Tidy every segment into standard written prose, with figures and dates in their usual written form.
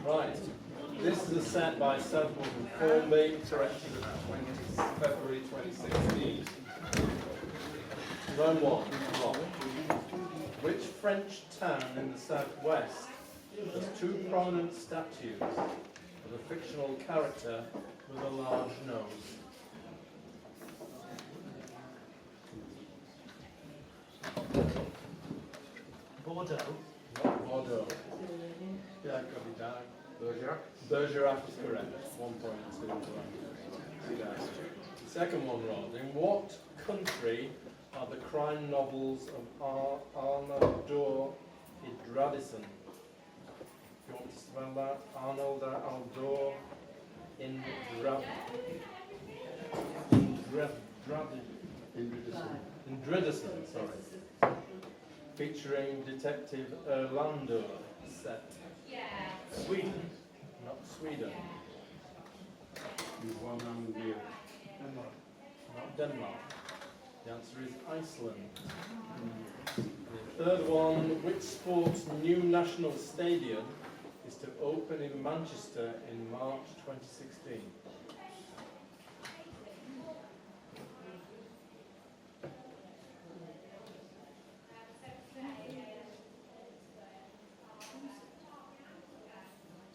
Right. This is a set by Southwood and Formby, corrected February 2016. Round 1. Which French town in the southwest has two prominent statues of a fictional character with a large nose? Bordeaux. Not Bordeaux. Yeah, it could be DAG. Bergerac. Bergerac is correct. 1.2. Second one, Rod. In what country are the crime novels of Arnaldur Indradison? Do you want me to spell that? Arnaldur Indradison, sorry. Featuring Detective Erlander set. Sweden. Not Sweden. Not Denmark. The answer is Iceland. The third one, which sport's new national stadium is to open in Manchester in March 2016?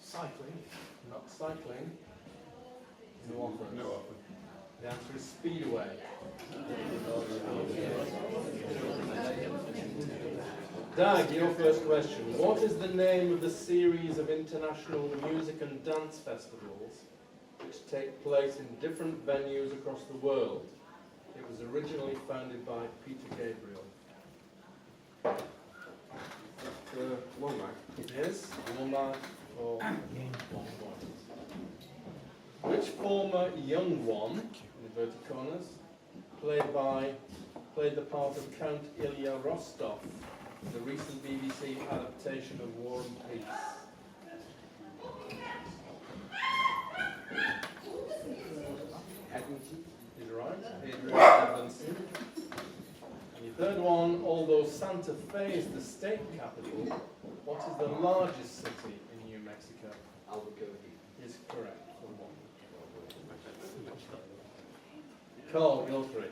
Cycling. Not cycling. No offer. No offer. The answer is Speedway. Dag, your first question. What is the name of the series of international music and dance festivals which take place in different venues across the world? It was originally founded by Peter Gabriel. One mark. It is 1 mark for 1 point. Which former young one, in inverted commas, played the part of Count Ilya Rostov in the recent BBC adaptation of War and Peace? Edmonton. Is right. Adrian Edmondson. And the third one, although Santa Fe is the state capital, what is the largest city in New Mexico? Albuquerque. Is correct. For 1. Karl Whelan.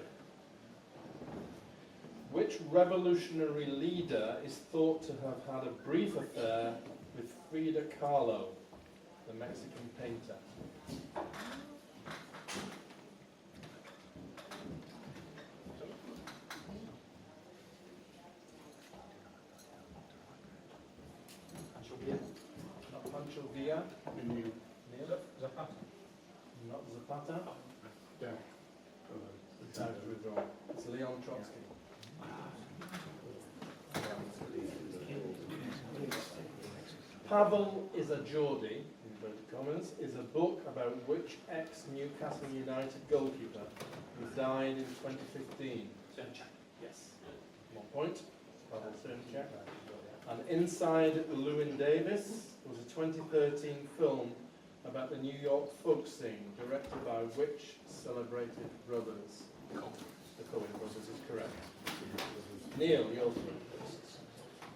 Which revolutionary leader is thought to have had a brief affair with Frida Kahlo, the Mexican painter? Not Pancho Villa. Neil? Zapata. Not Zapata. Yeah. It's out of withdrawal. It's Leon Trotsky. Pavel is a Geordie, in inverted commas, is a book about which ex-Newcastle United goalkeeper who died in 2015. Senchak. Yes. 1 point. Pavel Senchak. And Inside Llewyn Davis was a 2013 film about the New York folk scene, directed by which celebrated brothers? The Coen brothers is correct. Neil, your turn.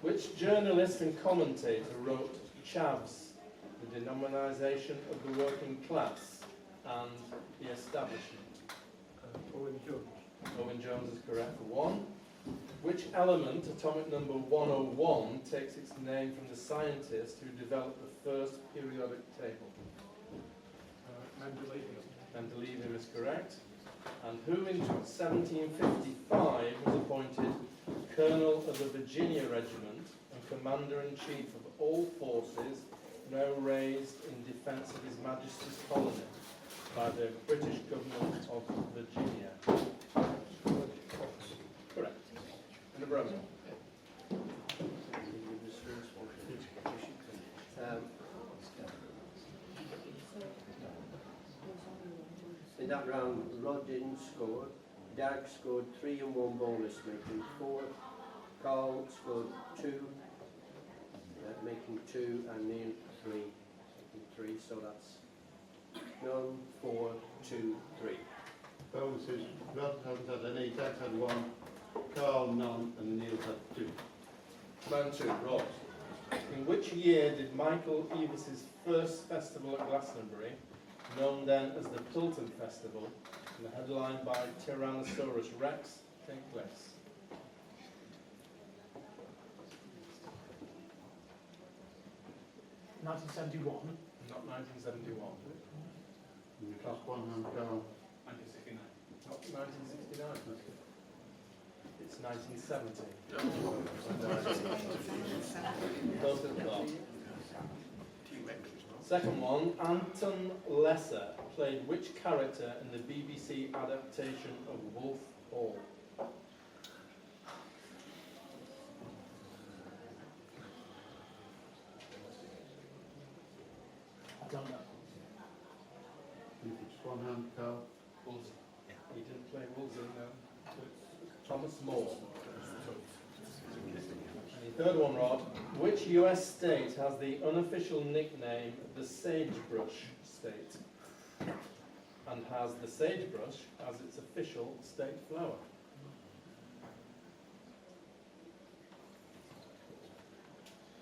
Which journalist and commentator wrote Chavs, the denomination of the working class, and the establishment? Owen Jones. Owen Jones is correct for 1. Which element, atomic number 101, takes its name from the scientist who developed the first periodic table? Mendeleev is correct. And who in 1755 was appointed Colonel of the Virginia Regiment and Commander-in-Chief of all forces now raised in defence of His Majesty's colony by the British government of Virginia? Correct. And the Brahmin. In that round, Rod didn't score. Dag scored 3 and 1 bonus, making 4. Karl scored 2, making 2, and Neil 3, making 3. So that's 9, 4, 2, 3. Bonuses. Rod hasn't had any. Dag had 1. Karl none, and Neil had 2. Round 2, Rod. In which year did Michael Evis's first festival at Glastonbury, known then as the Pilton Festival, and headlined by Tyrannosaurus Rex, take place? Not 1971. Not 1971. You class one hand Carl. Not 1969. It's 1970. Close to the top. Second one, Anton Lesser played which character in the BBC adaptation of Wolf Hall? I don't know. If it's one hand Carl. Wolves. He didn't play Wolsey, no. Thomas More. And the third one, Rod. Which US state has the unofficial nickname the Sagebrush State? And has the sagebrush as its official state flower?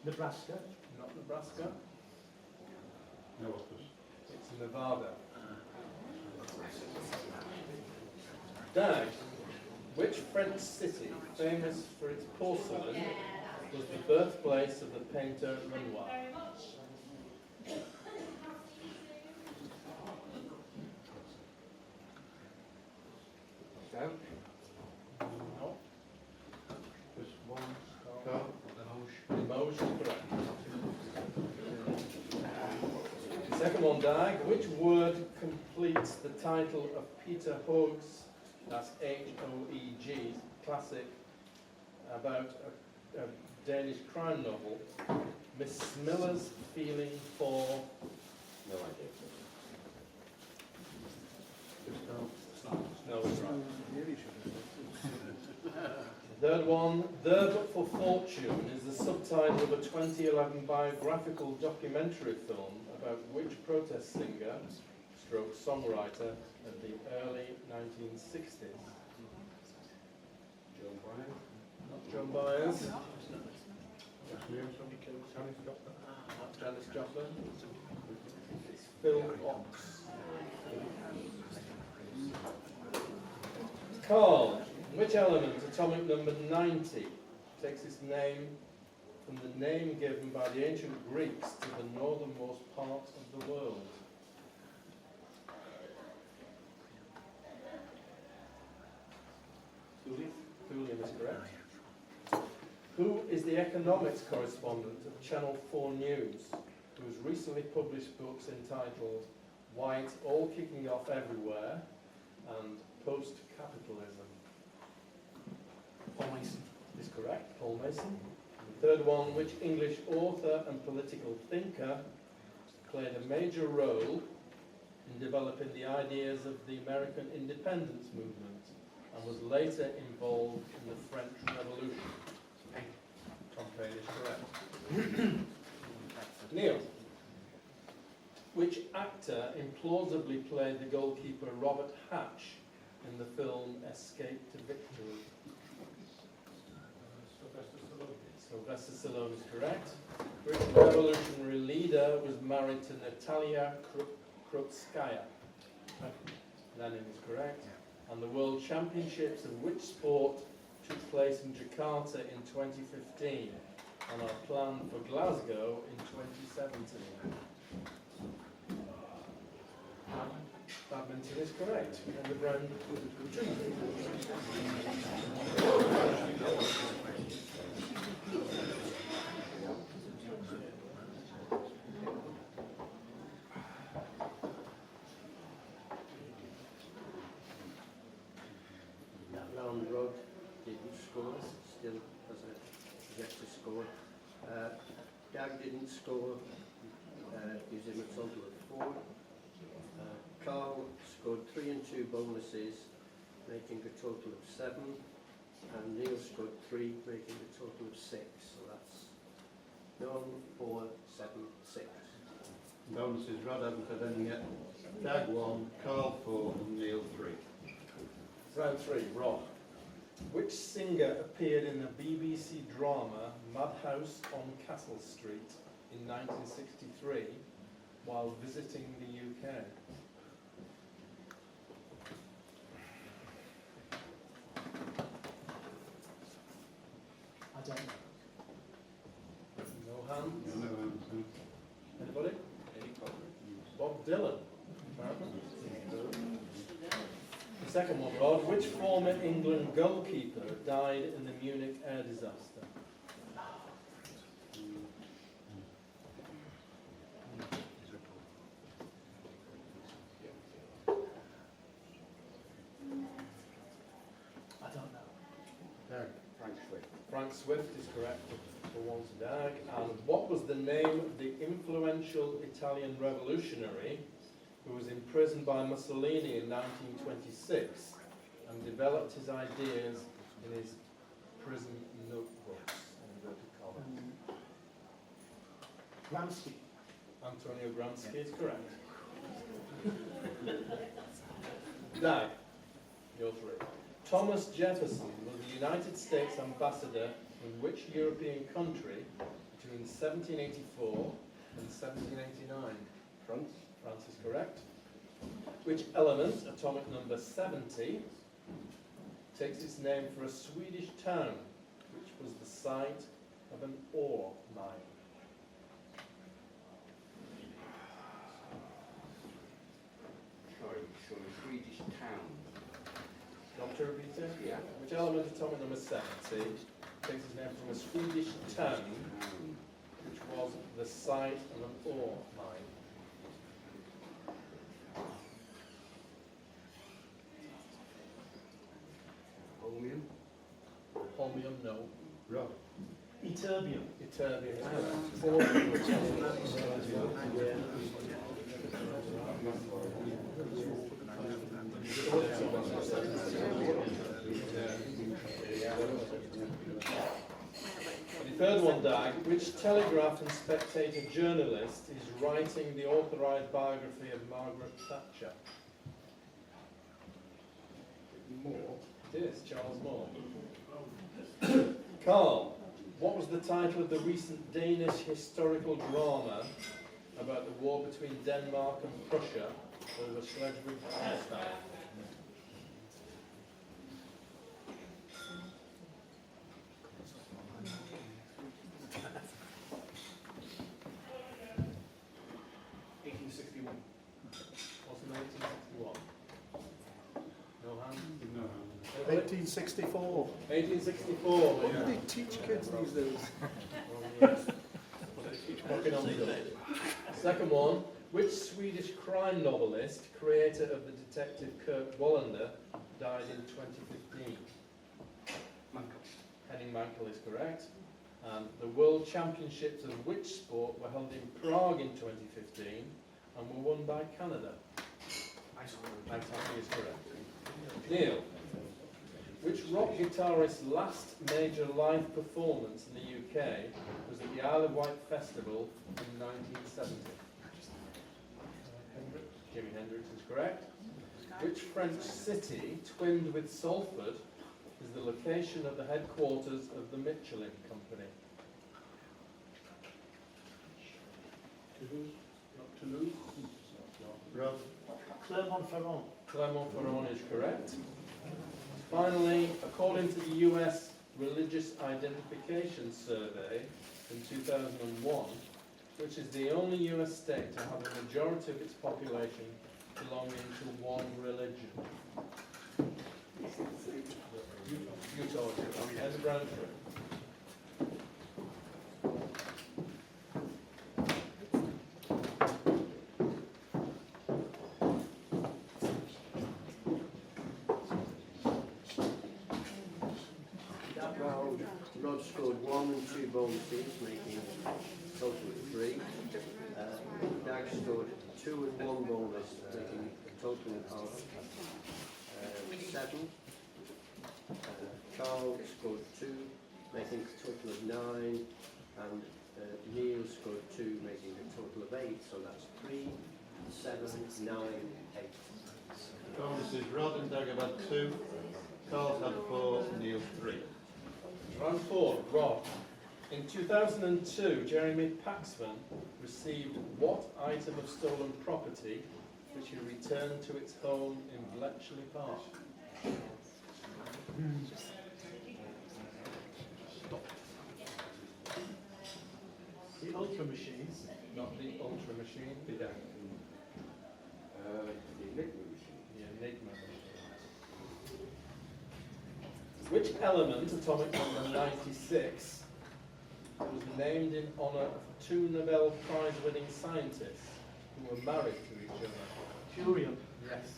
Nebraska. Not Nebraska. No offers. It's Nevada. DAG. Which French city, famous for its porcelain, was the birthplace of the painter Renoir? Dan? No. Just one Carl. Limoges, correct. Second one, DAG. Which word completes the title of Peter Hoeg's, that's H-O-E-G, classic about a Danish crime novel, Miss Miller's Feeling for... No idea. Just Carl. No, it's right. Third one, There But For Fortune is the subtitle of a 2011 biographical documentary film about which protest singer, stroke songwriter of the early 1960s? John Bryan. Not John Byers. Just Neil. Not Janis Joplin. It's Phil Ox. Karl, which element, atomic number 90, takes its name from the name given by the ancient Greeks to the northernmost part of the world? Thulium is correct. Who is the economics correspondent of Channel 4 News, who has recently published books entitled Why It's All Kicking Off Everywhere and Post-Capitalism? Paul Mason. Is correct, Paul Mason. And the third one, which English author and political thinker played a major role in developing the ideas of the American independence movement and was later involved in the French Revolution? Tom Paine is correct. Neil, which actor implausibly played the goalkeeper Robert Hatch in the film Escape to Victory? Sylvester Stallone is correct. Which revolutionary leader was married to Natalia Krupskaya? Lenin is correct. And the World Championships of which sport took place in Jakarta in 2015 and are planned for Glasgow in 2017? Badminton is correct. And the brand That round Rod didn't score, still has a yet to score. DAG didn't score, gives him a total of 4. Karl scored 3 and 2 bonuses, making a total of 7. And Neil scored 3, making a total of 6. So that's 9, 4, 7, 6. Bonuses, Rod hasn't had any yet. DAG 1, Carl 4 and Neil 3. round 3, Rob. Which singer appeared in the BBC drama Madhouse on Castle Street in 1963 while visiting the UK? I don't know. No hands? No answer. Anybody? Bob Dylan. Apparently. The second one, Rod. Which former England goalkeeper died in the Munich air disaster? I don't know. Frank Swift. Frank Swift is correct for one to DAG. And what was the name of the influential Italian revolutionary who was imprisoned by Mussolini in 1926 and developed his ideas in his prison notebooks? Inverted commas. Gramsci. Antonio Gramsci is correct. DAG, you're three. Thomas Jefferson was the United States ambassador in which European country between 1784 and 1789? France. France is correct. Which element, atomic number 70, takes its name for a Swedish town which was the site of an ore mine? Sorry, so a Swedish town. Dr. Repeater? Yeah. Which element, atomic number 70, takes its name from a Swedish town which was the site of an ore mine? Holmium. Holmium, no. Rod. Ytterbium. Ytterbium is correct. Four. The third one, Dag. Which Telegraph and Spectator journalist is writing the authorised biography of Margaret Thatcher? More. It is Charles Moore. Karl, what was the title of the recent Danish historical drama about the war between Denmark and Prussia over Schleswig-Holstein? What's in 1861? No hand? No. 1864. 1864. What do they teach kids these days? Fucking on the second one. Which Swedish crime novelist, creator of the detective Kurt Wallander, died in 2015? Henning Mankell is correct. And the World Championships of which sport were held in Prague in 2015 and were won by Canada? Ice hockey is correct. Neil, which rock guitarist's last major live performance in the UK was at the Isle of Wight Festival in 1970? Jimi Hendrix is correct. Which French city, twinned with Salford, is the location of the headquarters of the Michelin Company? Toulouse? Not Toulouse? Rod. Clermont-Ferrand. Clermont-Ferrand is correct. Finally, according to the US Religious Identification Survey in 2001, which is the only US state to have a majority of its population belonging to one religion? Utah. There's Brantford. Rod scored 1 and 2 bonuses, making a total of 3. Dag scored 2 and 1 bonus, making a total of 7. Karl scored 2, making a total of 9. And Neil scored 2, making a total of 8. So that's 3, 7, 9, 8. Bonuses. Rod and Dag have had 2. Carl's had 4, Neil 3. Round 4, Rob. In 2002, Jeremy Paxman received what item of stolen property which he returned to its home in Bletchley Park? The Ultra Machines. Not the Ultra Machine, Yeah. The Enigma machine. the Enigma Machine. Which element, atomic number 96, was named in honour of two Nobel Prize-winning scientists who were married to each other? Curium. Yes,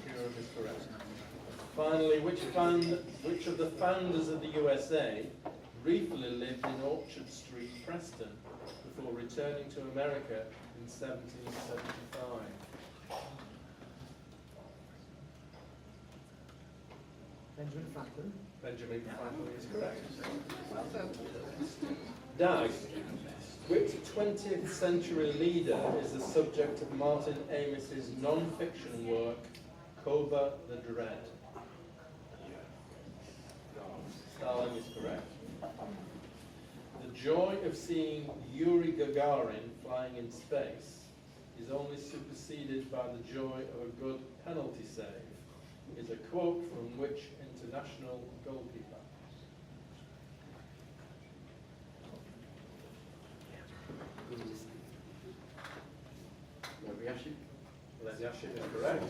Curium is correct. Finally, which of the founders of the USA briefly lived in Orchard Street, Preston, before returning to America in 1775? Benjamin Franklin. Benjamin Final is correct. DAG, which 20th century leader is the subject of Martin Amis's non-fiction work, Cova the Dread? Stalin is correct. The joy of seeing Yuri Gagarin flying in space is only superseded by the joy of a good penalty save, is a quote from which international goalkeeper? Leziashik is correct.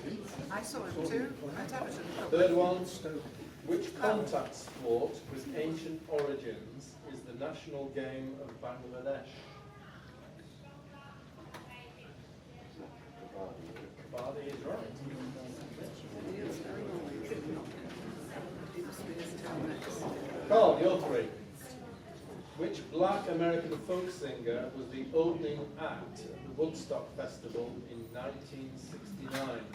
I saw him too on television. Third one, which contact sport with ancient origins is the national game of Bangladesh? Kabaddi is right. Carl, you're three. Which black American folk singer was the opening act at the Woodstock Festival in 1969?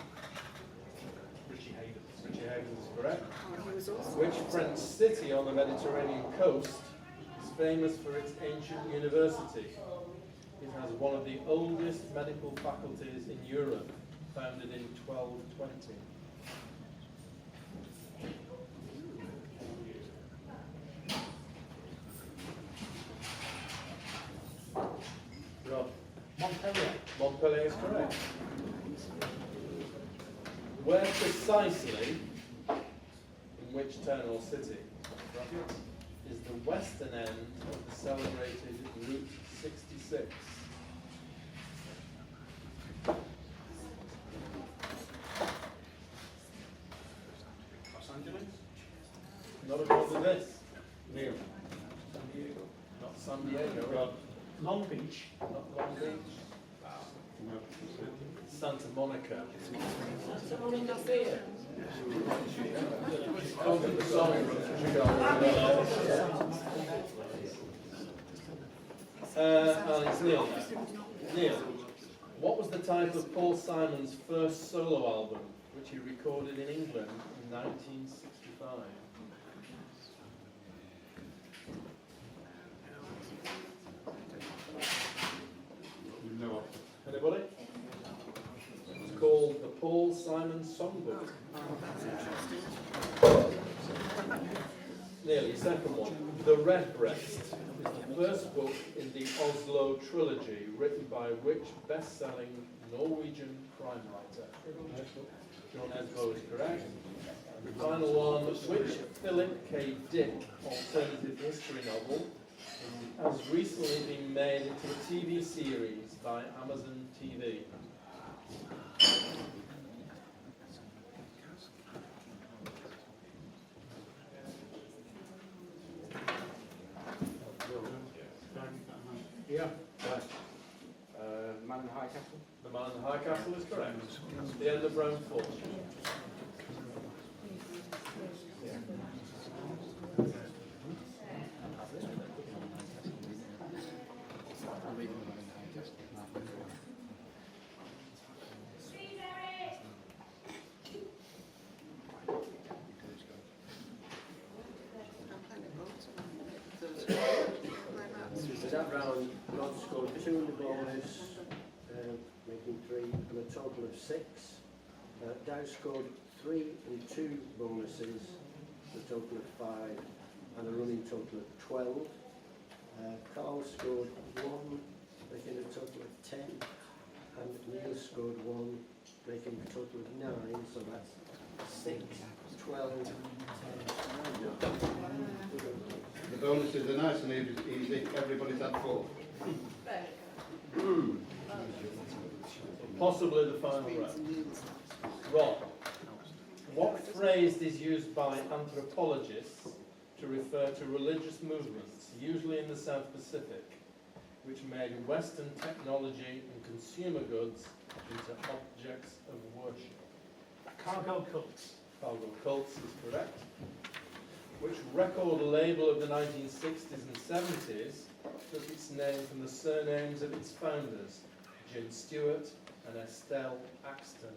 Richie Havens. Richie Havens is correct. Which French city on the Mediterranean coast is famous for its ancient university? It has one of the oldest medical faculties in Europe, founded in 1220. Rob. Montpellier. Montpellier is correct. Where precisely, in which town or city, is the western end of the celebrated Route 66? Los Angeles? Not according to this. Neil. San Diego. Not San Diego. Rod. Long Beach. Not Long Beach. No, that's it. Santa Monica. And it's Neil. Neil, what was the title of Paul Simon's first solo album, which he recorded in England in 1965? No. Anybody? It's called the Paul Simon Songbook. Nearly, second one. The Redbreast is the first book in the Oslo trilogy, written by which best-selling Norwegian crime writer? John Esbo is correct. And the final one, which Philip K. Dick alternative history novel has recently been made into a TV series by Amazon TV? Yeah. Man in the High Castle. The Man in the High Castle is correct. The end of round 4. So that round, Rod scored 2 in the bonus, making 3, and a total of 6. Dow scored 3 and 2 bonuses, a total of 5, and a running total of 12. Karl scored 1, making a total of 10, and Neil scored 1, making a total of 9, so that's 6, 12, 10. The bonuses are nice and easy. Everybody's had 4. Possibly the final round. Rob, what phrase is used by anthropologists to refer to religious movements, usually in the South Pacific, which made Western technology and consumer goods into objects of worship? Cargo cults. Cargo cults is correct. Which record label of the 1960s and 70s took its name from the surnames of its founders, Jim Stewart and Estelle Axton?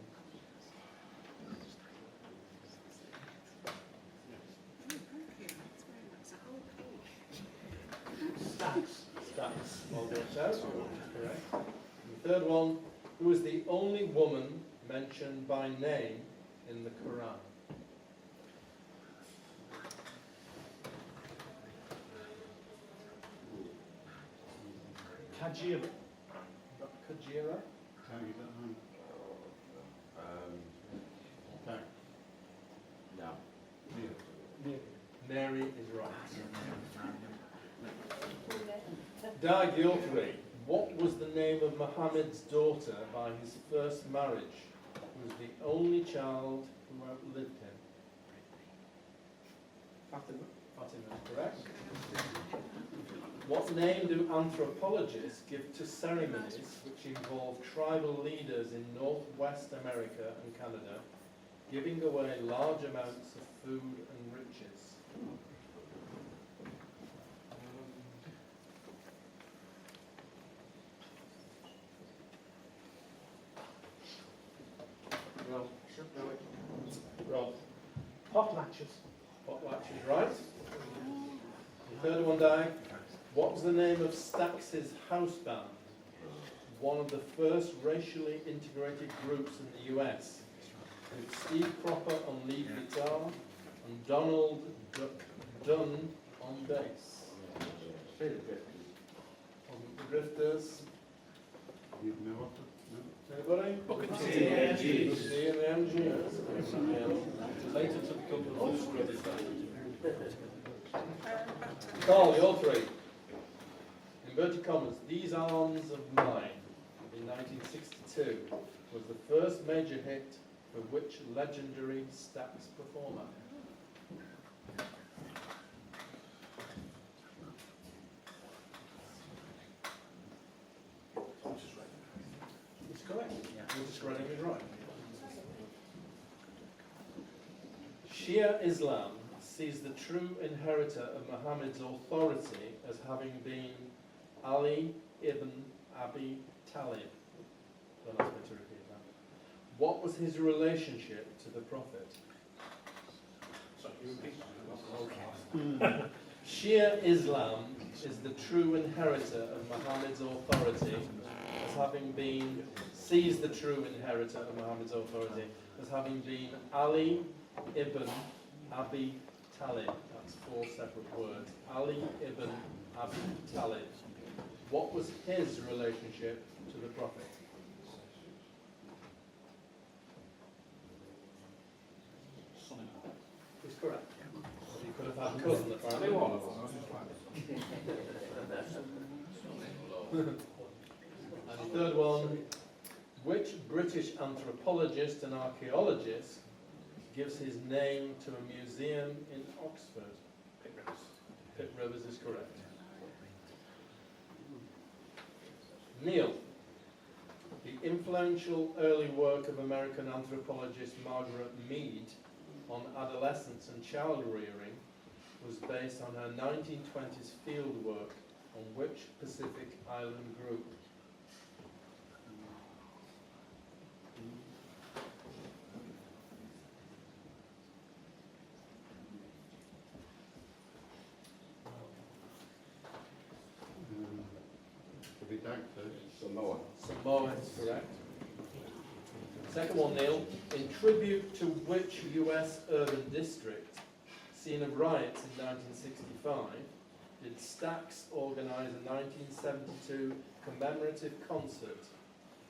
Stax. Stax, all worked out. Correct. And the third one, who is the only woman mentioned by name in the Quran? Kajira. Kajira? Tag, is that home? Tag. No. Neil. Mary is right. DAG Griffiths, what was the name of Muhammad's daughter by his first marriage, who was the only child who outlived him? Fatima. Fatima is correct. What name do anthropologists give to ceremonies which involve tribal leaders in Northwest America and Canada giving away large amounts of food and riches? Rob, should know it. Rob, Potlatches. Potlatch is right. The third one down. What was the name of Stax's house band? One of the first racially integrated groups in the US, with Steve Cropper on lead guitar and Donald Dunn on bass. On the Grifters. You've no offer? No? Anybody? Booker T. T and the MGs. Later to become the full Carl, you're 3. Inverted commas, these arms of mine in 1962 was the first major hit for which legendary Stax performer? It's correct. Otis Redding is right. Shia Islam sees the true inheritor of Muhammad's authority as having been Ali ibn Abi Talib. Don't ask me to repeat that. What was his relationship to the Prophet? Shia Islam is the true inheritor of Muhammad's authority as having been, sees the true inheritor of Muhammad's authority as having been Ali ibn Abi Talib. That's 4 separate words. Ali ibn Abi Talib. What was his relationship to the Prophet? He's correct. You could have had cousin apparently. And the third one, which British anthropologist and archaeologist gives his name to a museum in Oxford? Pitt Rivers is correct. Neil, the influential early work of American anthropologist Margaret Mead on adolescence and child rearing was based on her 1920s field work on which Pacific Island group? Should be Tag first. Samoa. Samoa is correct. Second one, Neil. In tribute to which US urban district scene of riots in 1965, did Stax organise a 1972 commemorative concert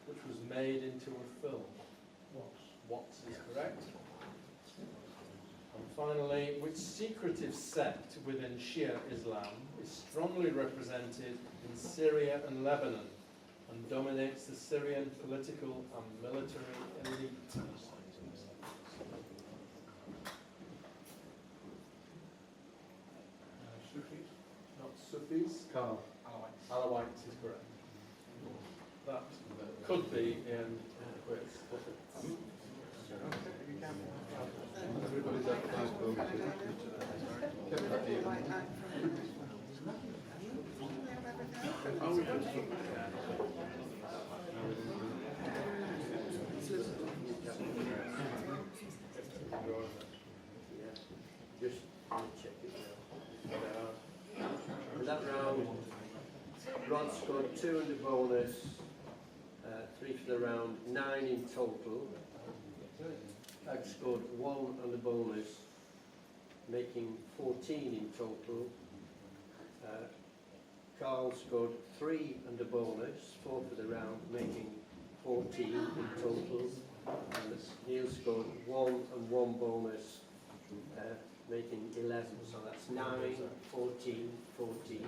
which was made into a film? Watts is correct. And finally, which secretive sect within Shia Islam is strongly represented in Syria and Lebanon and dominates the Syrian political and military elite? Not Sufis. Karl. Alawites is correct. That could be in the quiz. Everybody's had nice bonuses. Kept that even. Right, no. Just check it now. For that round, Rod scored 2 in the bonus, 3 for the round, 9 in total. Ag scored 1 on the bonus, making 14 in total. Karl scored 3 on the bonus, 4 for the round, making 14 in total. And Neil scored 1 and 1 bonus, making 11. So that's 9, 14, 14,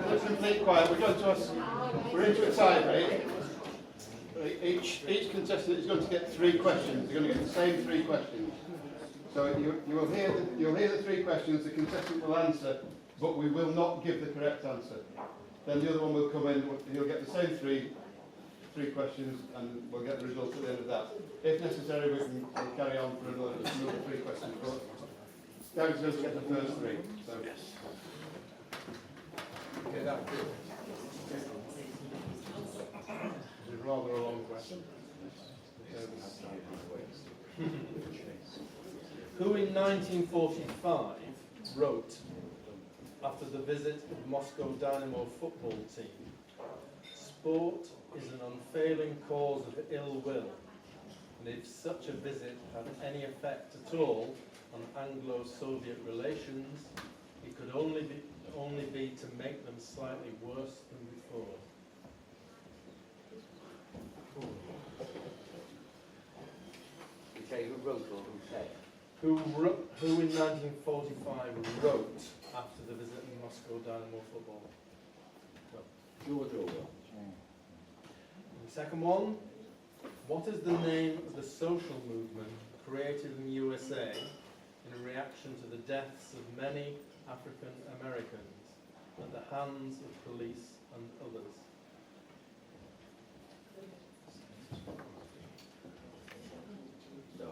Listen, please quiet. We're into a tie break. Each contestant is going to get 3 questions. They're going to get the same 3 questions. So you'll hear the 3 questions. The contestant will answer, but we will not give the correct answer. Then the other one will come in. He'll get the same three questions, and we'll get the results at the end of that. If necessary, we'll carry on for another 3 questions. But Dag's going to get the first 3. So. Okay, that's good. It's rather a long question. Who in 1945 wrote, after the visit of Moscow Dynamo football team, "Sport is an unfailing cause of ill will, and if such a visit had any effect at all on Anglo-Soviet relations, it could only be to make them slightly worse than before." Okay, who wrote or who said? Who in 1945 wrote after the visit of Moscow Dynamo football? George Orwell. The second one, what is the name of the social movement created in the USA in reaction to the deaths of many African Americans at the hands of police and others? No.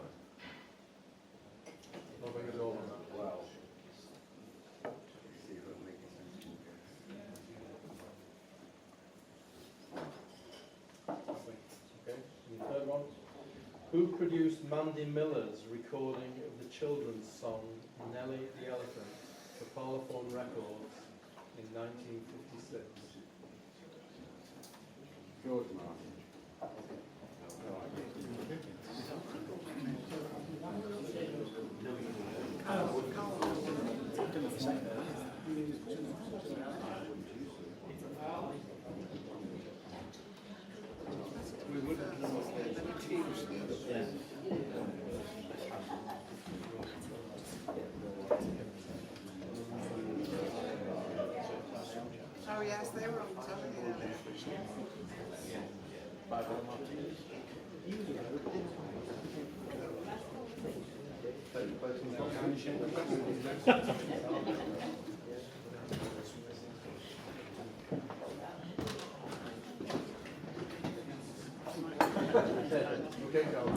Nothing at all on that. Wow. Okay, and the third one. Who produced Mandy Miller's recording of the children's song Nellie the Elephant for Parlophone Records in 1956? George Martin. No idea. Oh yes, they were on telly. Okay, Karl.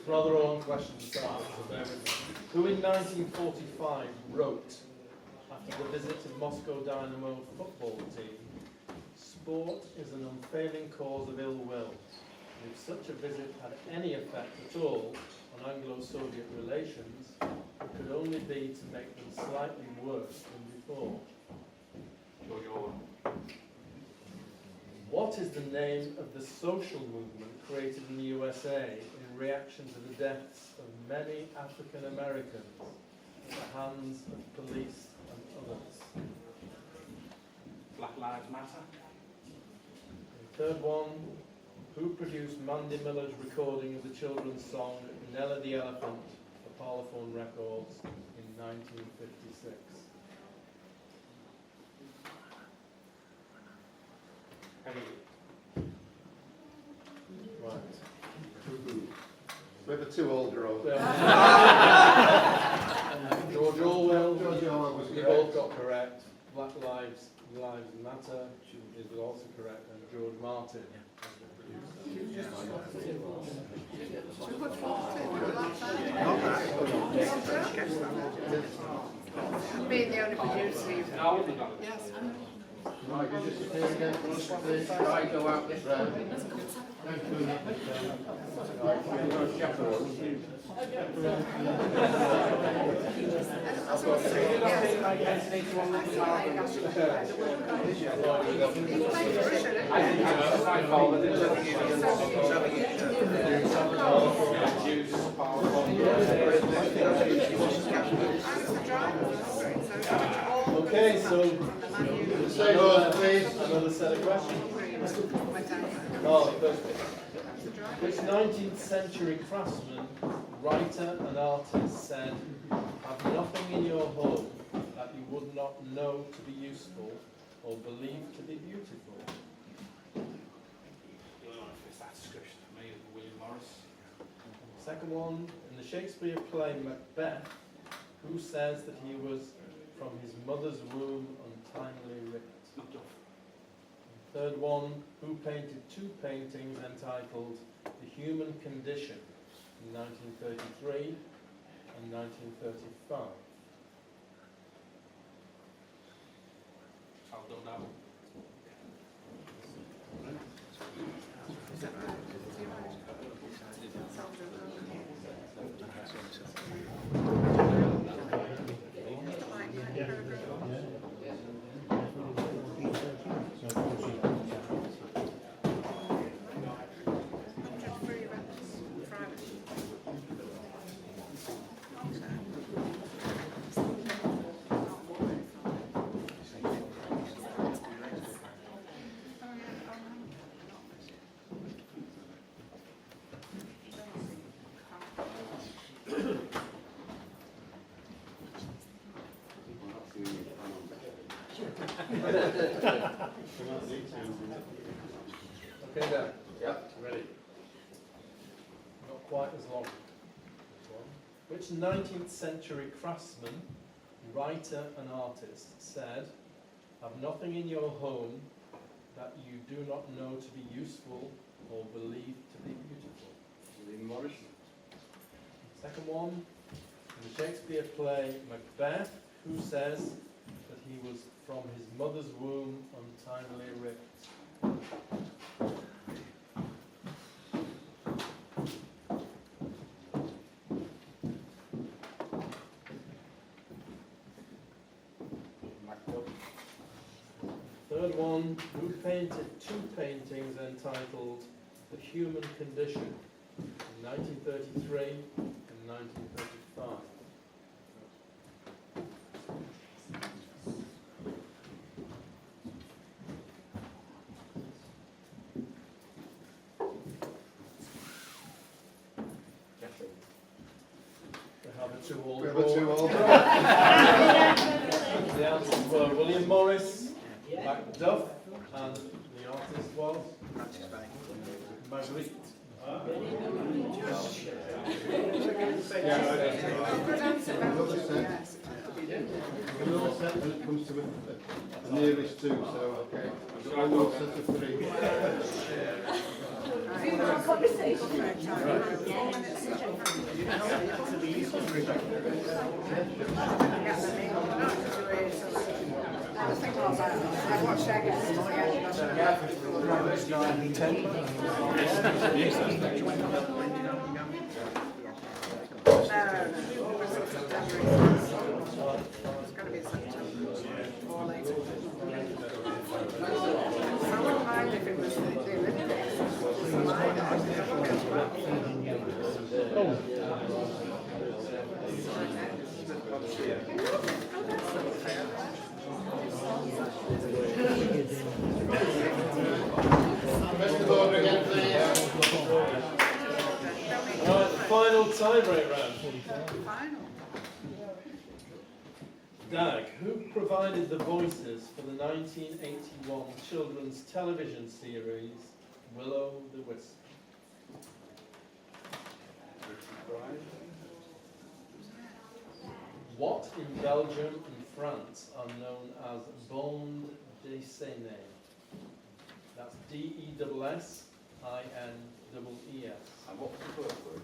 Rather long question to start with, so bear with me. Who in 1945 wrote, after the visit of Moscow Dynamo football team, "Sport is an unfailing cause of ill will. If such a visit had any effect at all on Anglo-Soviet relations, it could only be to make them slightly worse than before." What is the name of the social movement created in the USA in reaction to the deaths of many African Americans at the hands of police and others? Black Lives Matter. And third one, who produced Mandy Miller's recording of the children's song Nella the Elephant for Parlophone Records in 1956? Right. We have a 2-all draw. George Orwell, George Orwell was you correct. both got correct. Black Lives Matter is also correct, and George Martin. Who put forward to being the only producer. Yes. Right, you just appear again for us, please. Right, go out this road. Thank you. Okay, so Say yours, please. another set of questions. Oh, which 19th century craftsman, writer and artist said, "Have nothing in your home that you would not know to be useful or believe to be beautiful"? That description for me is William Morris. Second one, in the Shakespeare play Macbeth, who says that he was from his mother's womb untimely ripped? Third one, who painted two paintings entitled The Human Condition in 1933 and 1935? I'll do that one. Okay, Dan. Yep. Ready? Not quite as long. This one. Which 19th century craftsman, writer and artist said, "Have nothing in your home that you do not know to be useful or believe to be beautiful"? William Morris. Second one, in the Shakespeare play Macbeth, who says that he was from his mother's womb untimely ripped? Third one, who painted two paintings entitled The Human Condition in 1933 and 1935? We have a 2-all We have draw. a 2-all. The answers were William Morris, Macduff, and the artist was Carl? Marguerite? Good answer, Another set. yes. Another set when it comes to the nearest two, so okay. One set of three. I watched Shaggy. It's got to be September or later. I wouldn't mind if it was the Olympics. Rest of order again, please. Alright, the final tie-break round. Final. DAG, who provided the voices for the 1981 children's television series Will-O-the-Wisp? What in Belgium and France are known as bande dessinée? That's D-E-S-S-I-N-E-E-S. And what's the first word?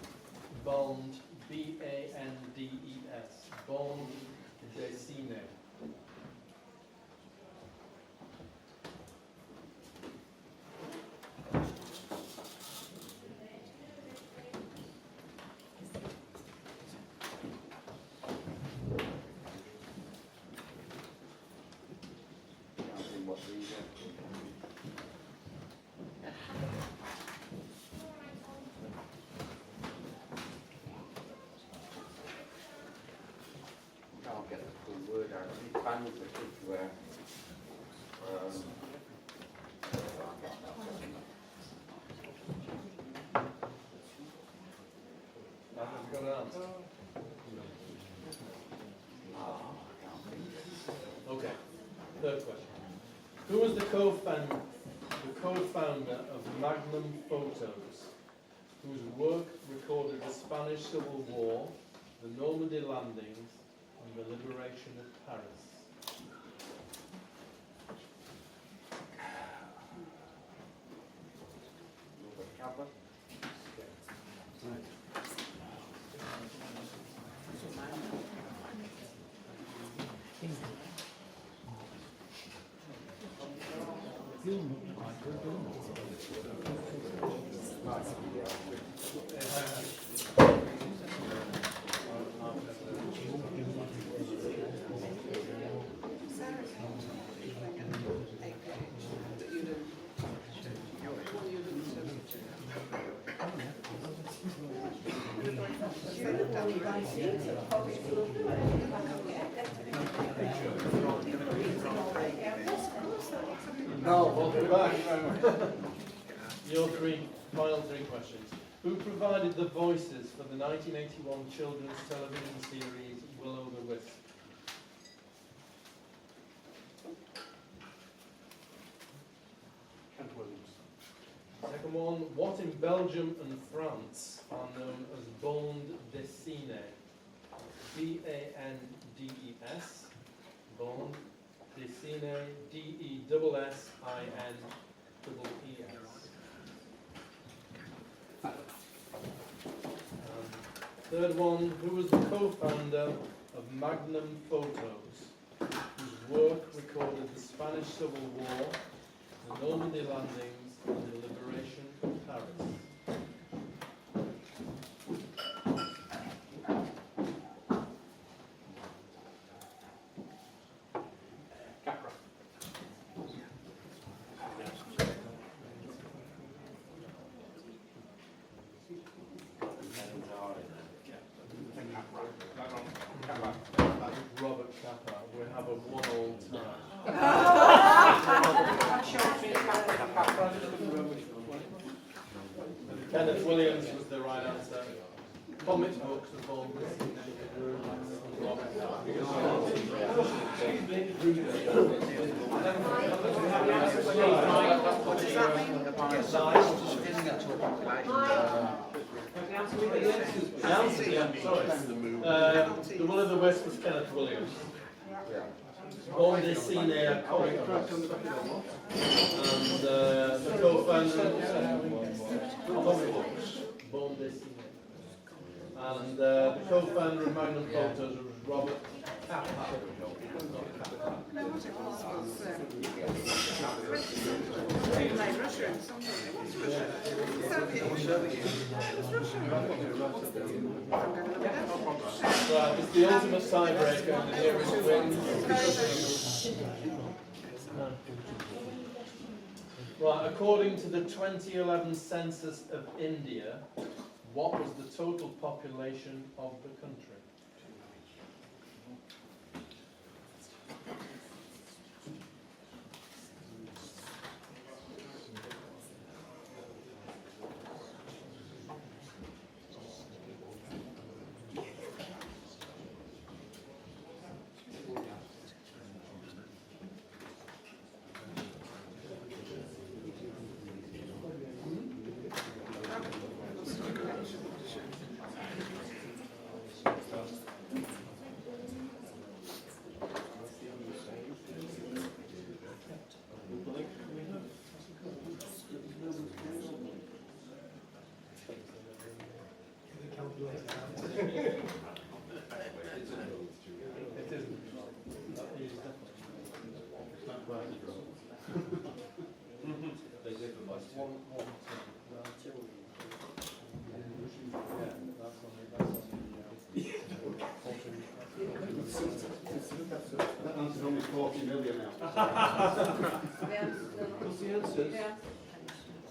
Bande, B-A-N-D-E-S. Bande dessinée. Can't think what the can't get the full word out. These bands are kids where Have you got an answer? Okay. Third question. Who was the co-founder of Magnum Photos, whose work recorded the Spanish Civil War, the Normandy landings, and the liberation of Paris? Kappa. No, welcome back. Your final three questions. Who provided the voices for the 1981 children's television series Will-O-the-Wisp? Kent Williams. Second one, what in Belgium and France are known as bande dessinée? B-A-N-D-E-S, bande dessinée, D-E-S-S-I-N-E-E-S. Third one, who was the co-founder of Magnum Photos, whose work recorded the Spanish Civil War, the Normandy landings, and the liberation of Paris? Capra. Robert Kappa. We have a 1-all tie. Kenneth Williams was the right answer. comic books of all this. What does that mean? The answer, yeah, sorry. The Will of the Wisp was Kenneth Williams. Born this scene here, comic books. And the co-founder of comic books, Born this scene here. And the co-founder of Magnum Photos was Robert Kappa. No, what it was like Russia and something. What's Russia? Soviet. It was Russia. Right, it's the ultimate tiebreaker, and the nearest wins. Right, according to the 2011 census of India, what was the total population of the country? It isn't. That is They differ by two. One, two. Yeah, that's on That answer's only 40 million now. What's the answer?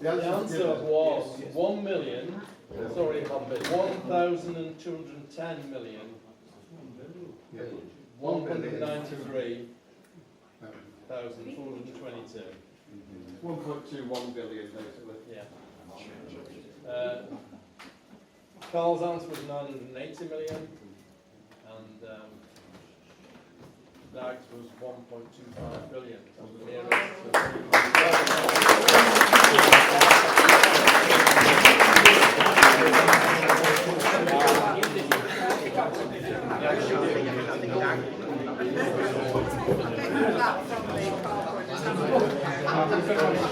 The The answer was 1,210 million. 193,422. 1.21 billion, basically. Yeah. Karl's answer was 980 million, and DAG's was 1.25 billion. That was the nearest.